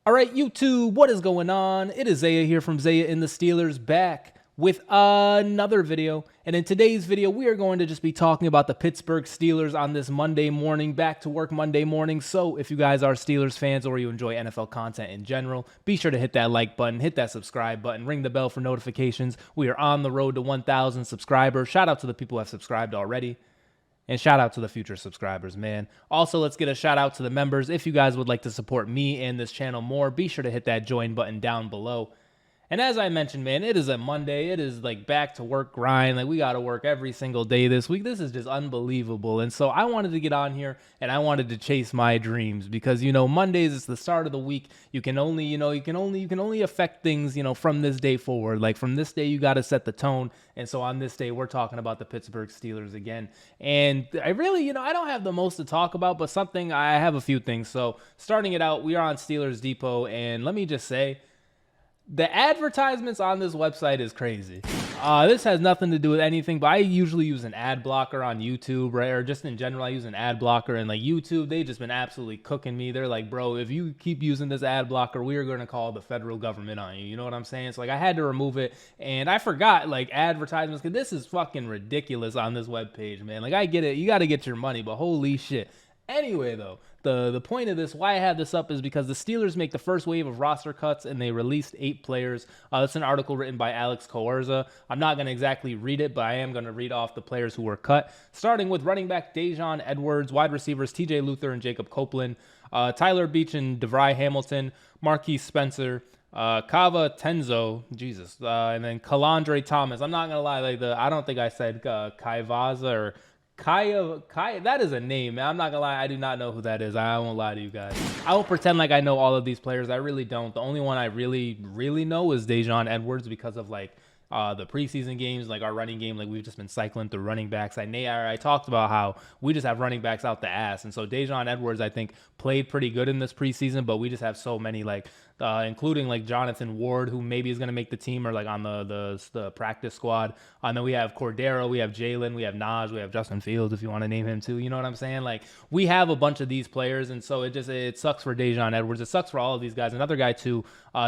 All right, YouTube, what is going on? It is Zaya here from Zaya&TheSteelers back with another video. And in today's video, we are going to just be talking about the Pittsburgh Steelers on this Monday morning, back to work Monday morning. So if you guys are Steelers fans or you enjoy NFL content in general, be sure to hit that like button, hit that subscribe button, ring the bell for notifications. We are on the road to 1,000 subscribers. Shout out to the people who have subscribed already. And shout out to the future subscribers, man. Also, let's get a shout out to the members. If you guys would like to support me and this channel more, be sure to hit that join button down below. And as I mentioned, man, it is a Monday. It is like back to work grind. Like we got to work every single day this week. This is just unbelievable. And so I wanted to get on here and I wanted to chase my dreams because, Mondays is the start of the week. You can only, you can only affect things, from this day forward. Like from this day, you got to set the tone. And so on this day, we're talking about the Pittsburgh Steelers again. And I really, I don't have the most to talk about, but I have a few things. So starting it out, we are on Steelers Depot. And let me just say, the advertisements on this website is crazy. This has nothing to do with anything, but I usually use an ad blocker on YouTube, right? Or just in general, I use an ad blocker. And like YouTube, they've just been absolutely cooking me. They're like, bro, if you keep using this ad blocker, we are going to call the federal government on you. You know what I'm saying? So like I had to remove it. And I forgot like advertisements, because this is fucking ridiculous on this webpage, man. Like I get it. You got to get your money, but holy shit. Anyway, though, the point of this, why I have this up, is because the Steelers make the first wave of roster cuts and they released 8 players. That's an article written by Alex Coerza. I'm not going to exactly read it, but I am going to read off the players who were cut, starting with running back Dajon Edwards, wide receivers TJ Luther and Jacob Copeland, Tyler Beach and DeVry Hamilton, Marquise Spencer, Kava Tenzo, Jesus, and then Kalandre Thomas. I'm not going to lie, I don't think I said Kaivaza or Kaya, that is a name, man. I'm not gonna lie, I do not know who that is. I won't lie to you guys. I won't pretend like I know all of these players. I really don't. The only one I really know is Dajon Edwards, because of like the preseason games, like our running game. Like we've just been cycling through running backs. I talked about how we just have running backs out the ass, and so Dajon Edwards, I think, played pretty good in this preseason, but we just have so many, like including like Jonathan Ward, who maybe is going to make the team or like on the practice squad. And then we have Cordero, we have Jaylen, we have Naj, we have Justin Fields, if you want to name him too. You know what I'm saying? Like we have a bunch of these players, and so it sucks for Dajon Edwards. It sucks for all of these guys. Another guy too,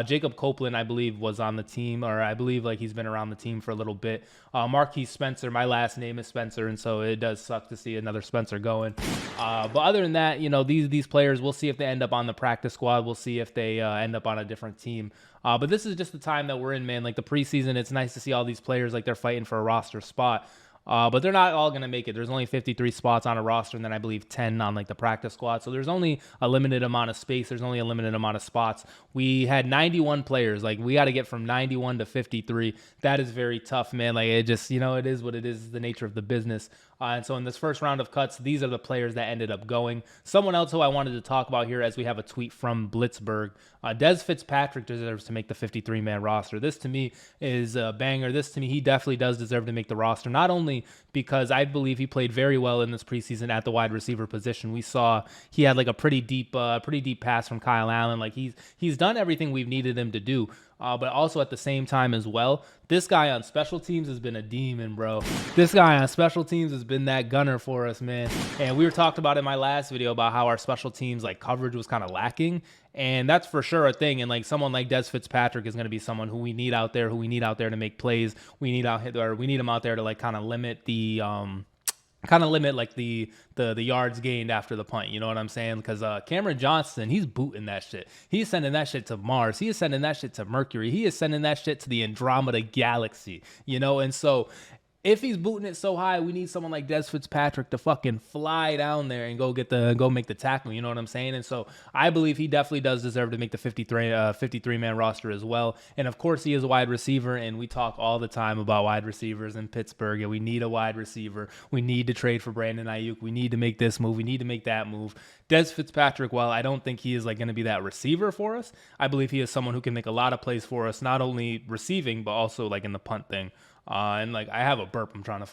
Jacob Copeland, I believe, was on the team, or I believe like he's been around the team for a little bit. Marquise Spencer, my last name is Spencer, and so it does suck to see another Spencer going. But other than that, these players, we'll see if they end up on the practice squad. We'll see if they end up on a different team. But this is just the time that we're in, man. Like the preseason, it's nice to see all these players, like they're fighting for a roster spot. But they're not all going to make it. There's only 53 spots on a roster, and then I believe 10 on like the practice squad. So there's only a limited amount of space. There's only a limited amount of spots. We had 91 players. Like we got to get from 91 to 53. That is very tough, man. Like it just, it is what it is, the nature of the business. And so in this first round of cuts, these are the players that ended up going. Someone else who I wanted to talk about here, as we have a tweet from Blitzburg, Dez Fitzpatrick deserves to make the 53-man roster. This to me is a banger. This to me, he definitely does deserve to make the roster. Not only because I believe he played very well in this preseason at the wide receiver position. We saw he had like a pretty deep pass from Kyle Allen. Like he's done everything we've needed him to do. But also at the same time as well, this guy on special teams has been a demon, bro. This guy on special teams has been that gunner for us, man. And we were talking about in my last video about how our special teams like coverage was kind of lacking. And that's for sure a thing. And like someone like Dez Fitzpatrick is going to be someone who we need out there, to make plays. We need him out there to like kind of limit the like the yards gained after the punt. You know what I'm saying? Because Cameron Johnson, he's booting that shit. He's sending that shit to Mars. He is sending that shit to Mercury. He is sending that shit to the Andromeda Galaxy. And so if he's booting it so high, we need someone like Dez Fitzpatrick to fucking fly down there and go make the tackle. You know what I'm saying? And so I believe he definitely does deserve to make the 53-man roster as well. And of course, he is a wide receiver, and we talk all the time about wide receivers in Pittsburgh, and we need a wide receiver. We need to trade for Brandon Ayuk. We need to make this move. We need to make that move. Dez Fitzpatrick, while I don't think he is like going to be that receiver for us, I believe he is someone who can make a lot of plays for us, not only receiving, but also like in the punt thing. And like I have a burp, I'm trying to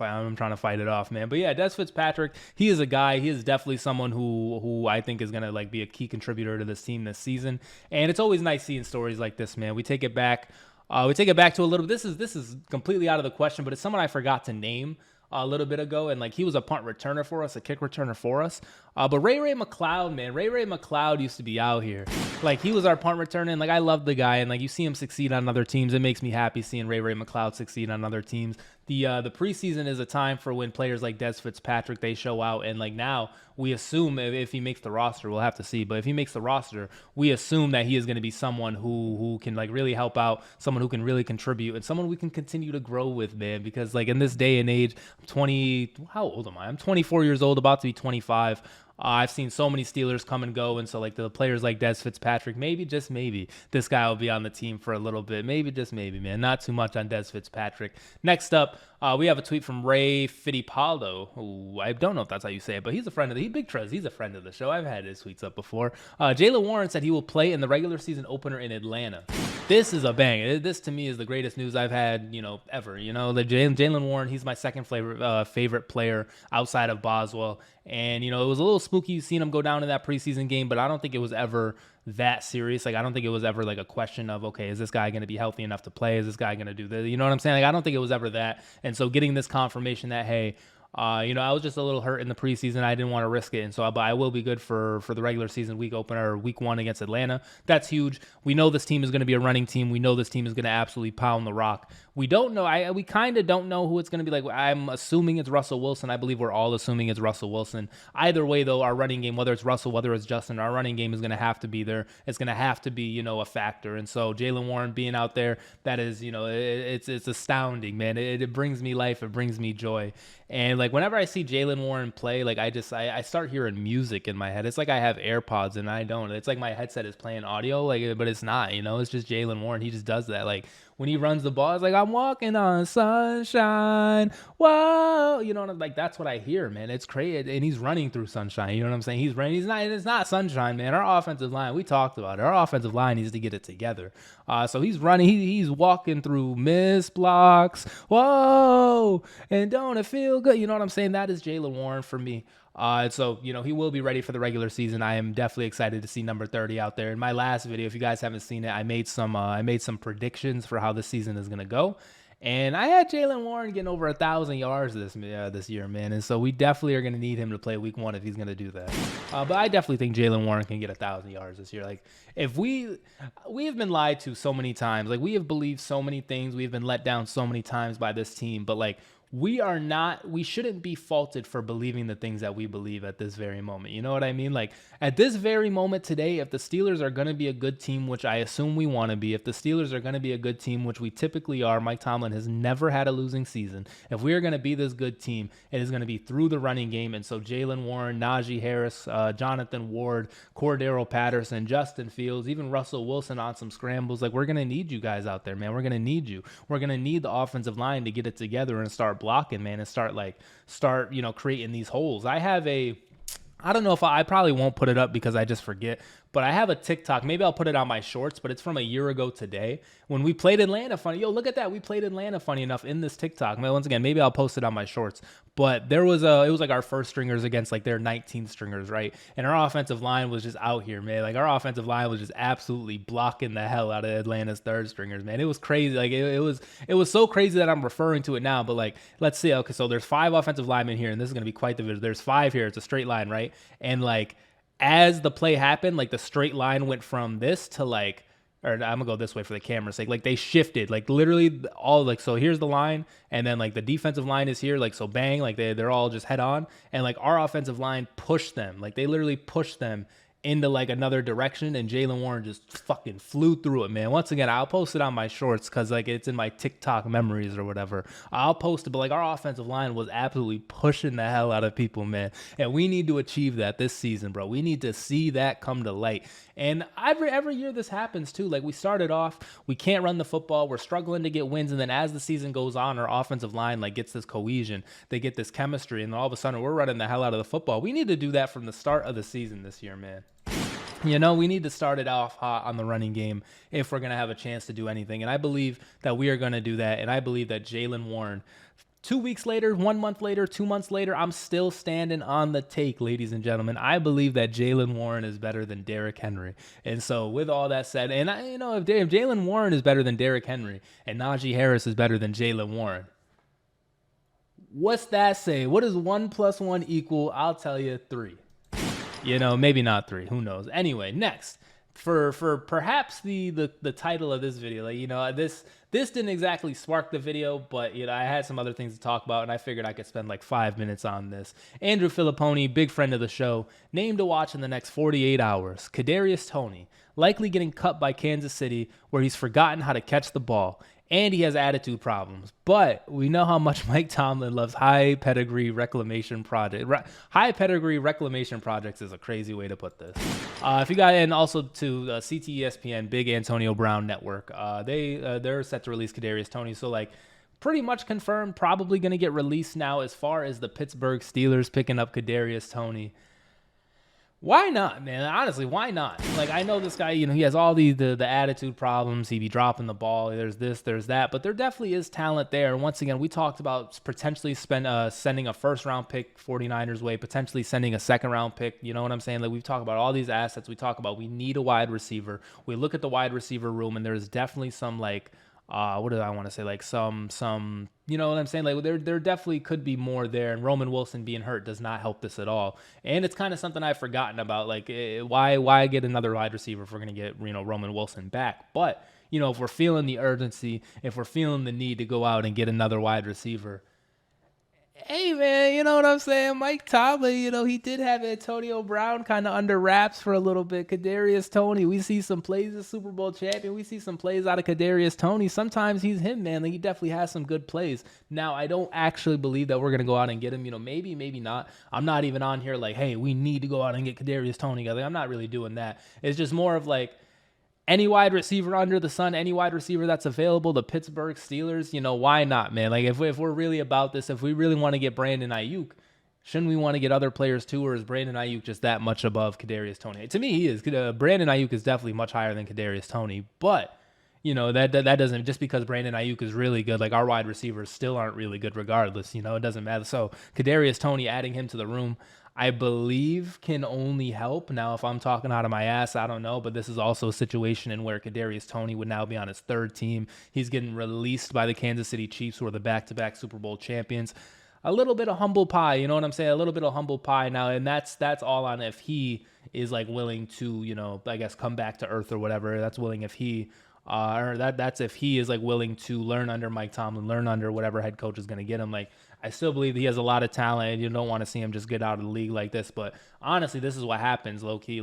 fight it off, man. But yeah, Dez Fitzpatrick, he is a guy. He is definitely someone who I think is gonna like be a key contributor to this team this season. And it's always nice seeing stories like this, man. We take it back to a little. This is completely out of the question, but it's someone I forgot to name a little bit ago, and like he was a punt returner for us, a kick returner for us. But Ray McCloud, man, Ray McCloud used to be out here. Like, he was our punt returner, and like, I love the guy, and like, you see him succeed on other teams. It makes me happy seeing Ray McCloud succeed on other teams. The preseason is a time for when players like Dez Fitzpatrick, they show out, and like, now we assume if he makes the roster, we'll have to see, but if he makes the roster, we assume that he is going to be someone who can like really help out, someone who can really contribute, and someone we can continue to grow with, man. Because like, in this day and age, how old am I? I'm 24 years old, about to be 25. I've seen so many Steelers come and go, and so like the players like Dez Fitzpatrick, maybe, just maybe, this guy will be on the team for a little bit. Maybe, just maybe, man. Not too much on Dez Fitzpatrick. Next up, we have a tweet from Ray Fittipaldo, who I don't know if that's how you say it, but he's a friend of he's a friend of the show. I've had his tweets up before. Jaylen Warren said he will play in the regular season opener in Atlanta. This is a bang. This to me is the greatest news I've had, ever. The Jaylen Warren, he's my second favorite player outside of Boswell. And, it was a little spooky seeing him go down in that preseason game, but I don't think it was ever that serious. Like, I don't think it was ever like a question of, okay, is this guy going to be healthy enough to play? Is this guy going to do this? You know what I'm saying? Like, I don't think it was ever that. And so getting this confirmation that, hey, I was just a little hurt in the preseason. I didn't want to risk it. And so, but I will be good for the regular season week opener, week 1 against Atlanta. That's huge. We know this team is going to be a running team. We know this team is going to absolutely pound the rock. We don't know. We kind of don't know who it's going to be. Like, I'm assuming it's Russell Wilson. I believe we're all assuming it's Russell Wilson. Either way, though, our running game, whether it's Russell, whether it's Justin, our running game is going to have to be there. It's going to have to be, a factor. And so Jaylen Warren being out there, that is, it's astounding, man. It brings me life. It brings me joy. And like, whenever I see Jaylen Warren play, like, I start hearing music in my head. It's like I have AirPods and I don't. It's like my headset is playing audio, like, but it's not. It's just Jaylen Warren. He just does that. Like, when he runs the ball, it's like, I'm walking on sunshine. Whoa. Like, that's what I hear, man. It's crazy. And he's running through sunshine. You know what I'm saying? He's running. It's not sunshine, man. Our offensive line, we talked about it. Our offensive line needs to get it together. So he's running. He's walking through missed blocks. Whoa. And don't it feel good? You know what I'm saying? That is Jaylen Warren for me. So, he will be ready for the regular season. I am definitely excited to see number 30 out there. In my last video, if you guys haven't seen it, I made some predictions for how the season is going to go. And I had Jaylen Warren getting over 1,000 yards this year, man. And so we definitely are going to need him to play week 1 if he's going to do that. But I definitely think Jaylen Warren can get 1,000 yards this year. Like, if we have been lied to so many times. Like, we have believed so many things. We've been let down so many times by this team. But like, we shouldn't be faulted for believing the things that we believe at this very moment. You know what I mean? Like, at this very moment today, if the Steelers are going to be a good team, which I assume we want to be, if the Steelers are going to be a good team, which we typically are, Mike Tomlin has never had a losing season. If we are going to be this good team, it is going to be through the running game. And so Jaylen Warren, Najee Harris, Jonathan Ward, Cordero Patterson, Justin Fields, even Russell Wilson on some scrambles. Like, we're going to need you guys out there, man. We're going to need you. We're going to need the offensive line to get it together and start blocking, man, and start creating these holes. I don't know if I probably won't put it up because I just forget, but I have a TikTok. Maybe I'll put it on my shorts, but it's from a year ago today when we played Atlanta. Funny. Yo, look at that. We played Atlanta, funny enough, in this TikTok. Once again, maybe I'll post it on my shorts, but it was like our first stringers against like their 19th stringers, right? And our offensive line was just out here, man. Like, our offensive line was just absolutely blocking the hell out of Atlanta's third stringers, man. It was crazy. Like, it was so crazy that I'm referring to it now, but like, let's see. Okay, so there's 5 offensive linemen here, and this is going to be quite the video. There's 5 here. It's a straight line, right? And like, as the play happened, like, the straight line went from this to like, or I'm gonna go this way for the camera's sake. Like, they shifted, like, literally all, like, so here's the line, and then like the defensive line is here, like, so bang, like they're all just head on, and like our offensive line pushed them, like they literally pushed them into like another direction, and Jaylen Warren just fucking flew through it, man. Once again, I'll post it on my shorts because like it's in my TikTok memories or whatever. I'll post it, but like, our offensive line was absolutely pushing the hell out of people, man. And we need to achieve that this season, bro. We need to see that come to light. And every year this happens too. Like, we started off, we can't run the football, we're struggling to get wins, and then as the season goes on, our offensive line like gets this cohesion, they get this chemistry, and all of a sudden we're running the hell out of the football. We need to do that from the start of the season this year, man. We need to start it off hot on the running game if we're going to have a chance to do anything. And I believe that we are going to do that. And I believe that Jaylen Warren, 2 weeks later, 1 month later, 2 months later, I'm still standing on the take, ladies and gentlemen. I believe that Jaylen Warren is better than Derrick Henry. And so with all that said, and if Jaylen Warren is better than Derrick Henry and Najee Harris is better than Jaylen Warren, what's that say? What does 1 + 1 equal? I'll tell you, 3. Maybe not 3. Who knows? Anyway, next. For perhaps the title of this video, this didn't exactly spark the video, but I had some other things to talk about, and I figured I could spend like 5 minutes on this. Andrew Filipponi, big friend of the show, named to watch in the next 48 hours. Kadarius Toney, likely getting cut by Kansas City, where he's forgotten how to catch the ball. And he has attitude problems. But we know how much Mike Tomlin loves high pedigree reclamation projects. High pedigree reclamation projects is a crazy way to put this. If you got, and also to CTESPN, big Antonio Brown network, they're set to release Kadarius Toney. So pretty much confirmed, probably going to get released now. As far as the Pittsburgh Steelers picking up Kadarius Toney, why not, man? Honestly, why not? I know this guy, he has all the attitude problems. He be dropping the ball. There's this, there's that. But there definitely is talent there. And once again, we talked about potentially sending a first-round pick 49ers way, potentially sending a second-round pick. You know what I'm saying? We've talked about all these assets. We talk about we need a wide receiver. We look at the wide receiver room, and there's definitely some, what do I want to say? Some, you know what I'm saying? There definitely could be more there, and Roman Wilson being hurt does not help this at all. And it's kind of something I've forgotten about. Why get another wide receiver if we're going to get, Roman Wilson back? But, if we're feeling the urgency, if we're feeling the need to go out and get another wide receiver, hey, man, you know what I'm saying? Mike Tomlin, he did have Antonio Brown kind of under wraps for a little bit. Kadarius Toney, we see some plays as Super Bowl champion. We see some plays out of Kadarius Toney. Sometimes he's him, man. He definitely has some good plays. Now, I don't actually believe that we're going to go out and get him. Maybe, maybe not. I'm not even on here hey, we need to go out and get Kadarius Toney. I'm not really doing that. It's just more of any wide receiver under the sun, any wide receiver that's available, the Pittsburgh Steelers, why not, man? If we're really about this, if we really want to get Brandon Ayuk, shouldn't we want to get other players too, or is Brandon Ayuk just that much above Kadarius Toney? To me, he is. Brandon Ayuk is definitely much higher than Kadarius Toney, but that doesn't, just because Brandon Ayuk is really good, our wide receivers still aren't really good regardless. It doesn't matter. So Kadarius Toney, adding him to the room, I believe can only help. Now, if I'm talking out of my ass, I don't know, but this is also a situation in where Kadarius Toney would now be on his 3rd team. He's getting released by the Kansas City Chiefs, who are the back-to-back Super Bowl champions. A little bit of humble pie, you know what I'm saying? A little bit of humble pie now, and that's all on if he is willing to, I guess, come back to earth or whatever. That's willing if he that's if he is willing to learn under Mike Tomlin, learn under whatever head coach is going to get him. I still believe he has a lot of talent, and you don't want to see him just get out of the league like this. But honestly, this is what happens, low key.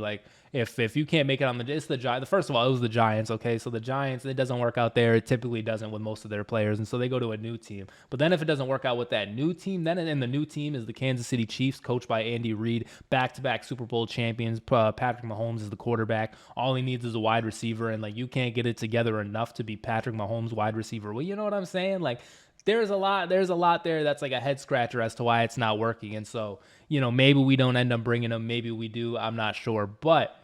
If you can't make it on it's the Giants. First of all, it was the Giants. Okay, so the Giants, it doesn't work out there. It typically doesn't with most of their players, and so they go to a new team. But then if it doesn't work out with that new team, then in the new team is the Kansas City Chiefs, coached by Andy Reid, back-to-back Super Bowl champions. Patrick Mahomes is the quarterback. All he needs is a wide receiver, and you can't get it together enough to be Patrick Mahomes wide receiver. Well, you know what I'm saying? There's a lot there that's a head scratcher as to why it's not working. And so, maybe we don't end up bringing him. Maybe we do. I'm not sure. But,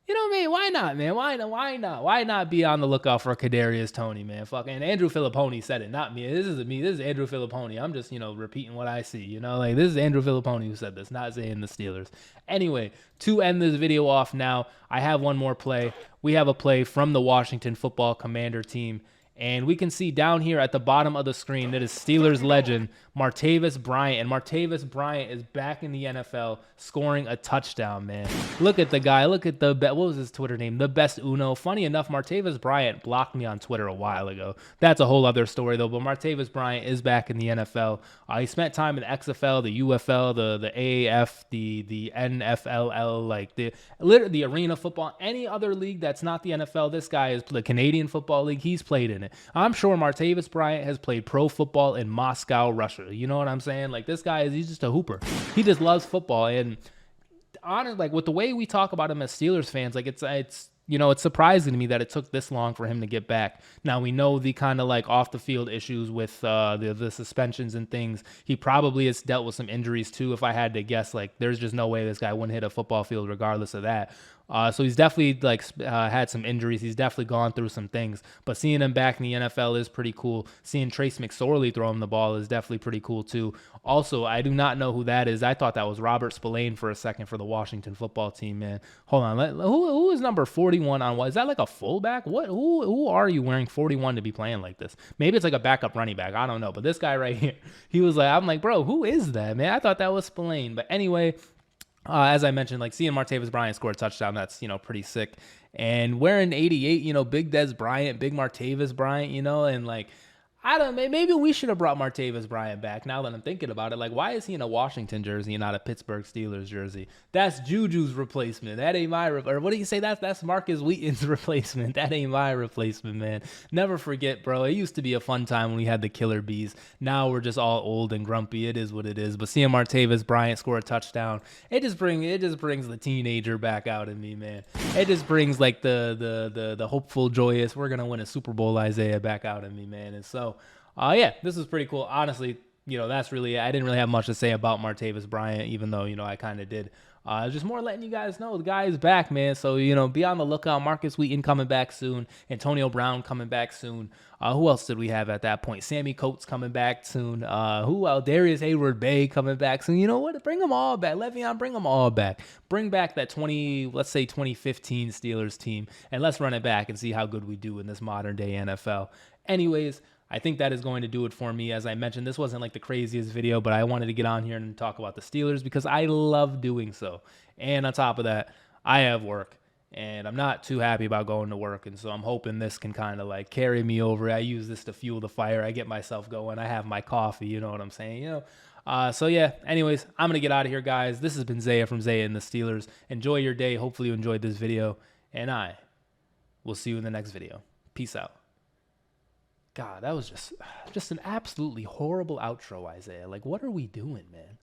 man, why not, man? Why not? Why not be on the lookout for Kadarius Toney, man? Fucking Andrew Filipponi said it, not me. This is me. This is Andrew Filipponi. I'm just, repeating what I see. This is Andrew Filipponi who said this, not ZAYAANTHESTEELERS. Anyway, to end this video off now, I have one more play. We have a play from the Washington Football Commander team. And we can see down here at the bottom of the screen that is Steelers legend Martavis Bryant. And Martavis Bryant is back in the NFL scoring a touchdown, man. Look at the guy. Look at what was his Twitter name? The Best Uno. Funny enough, Martavis Bryant blocked me on Twitter a while ago. That's a whole other story, though. But Martavis Bryant is back in the NFL. He spent time in the XFL, the UFL, the AAF, the NFL, the arena football, any other league that's not the NFL. This guy is the Canadian Football League. He's played in it. I'm sure Martavis Bryant has played pro football in Moscow, Russia. You know what I'm saying? This guy he's just a hooper. He just loves football. And honestly, with the way we talk about him as Steelers fans, it's surprising to me that it took this long for him to get back. Now, we know the kind of off the field issues with the suspensions and things. He probably has dealt with some injuries too. If I had to guess, there's just no way this guy wouldn't hit a football field regardless of that. So he's definitely had some injuries. He's definitely gone through some things. But seeing him back in the NFL is pretty cool. Seeing Trace McSorley throw him the ball is definitely pretty cool too. Also, I do not know who that is. I thought that was Robert Spillane for a second for the Washington Football Team, man. Hold on. Who is number 41 on what? Is that a fullback? What? Who are you wearing 41 to be playing like this? Maybe it's a backup running back. I don't know. But this guy right here, he was I'm bro, who is that, man? I thought that was Spillane. But anyway, As I mentioned, like seeing Martavis Bryant score a touchdown, that's, pretty sick. And wearing 88, big Dez Bryant, big Martavis Bryant, and like, I don't know, maybe we should have brought Martavis Bryant back now that I'm thinking about it. Like, why is he in a Washington jersey and not a Pittsburgh Steelers jersey? That's Juju's replacement. That ain't my, or what do you say? That's Marcus Wheaton's replacement. That ain't my replacement, man. Never forget, bro. It used to be a fun time when we had the killer bees. Now we're just all old and grumpy. It is what it is. But seeing Martavis Bryant score a touchdown, it just brings the teenager back out in me, man. It just brings like the hopeful, joyous, we're gonna win a Super Bowl Isaiah back out in me, man. And so yeah, this is pretty cool. Honestly, that's really, I didn't really have much to say about Martavis Bryant, even though, I kind of did. Just more letting you guys know the guy is back, man. So, be on the lookout. Marcus Wheaton coming back soon. Antonio Brown coming back soon. Who else did we have at that point? Sammy Coates coming back soon. Who else? Darius Hayward-Bay coming back soon. You know what? Bring them all back. Le'Veon, bring them all back. Bring back that 2015 Steelers team, and let's run it back and see how good we do in this modern day NFL. Anyways, I think that is going to do it for me. As I mentioned, this wasn't like the craziest video, but I wanted to get on here and talk about the Steelers because I love doing so. And on top of that, I have work, and I'm not too happy about going to work. And so I'm hoping this can kind of like carry me over. I use this to fuel the fire. I get myself going. I have my coffee. You know what I'm saying? So yeah, anyways, I'm going to get out of here, guys. This has been Zaya from Zaya and the Steelers. Enjoy your day. Hopefully you enjoyed this video, and I will see you in the next video. Peace out. God, that was just an absolutely horrible outro, Isaiah. Like, what are we doing, man?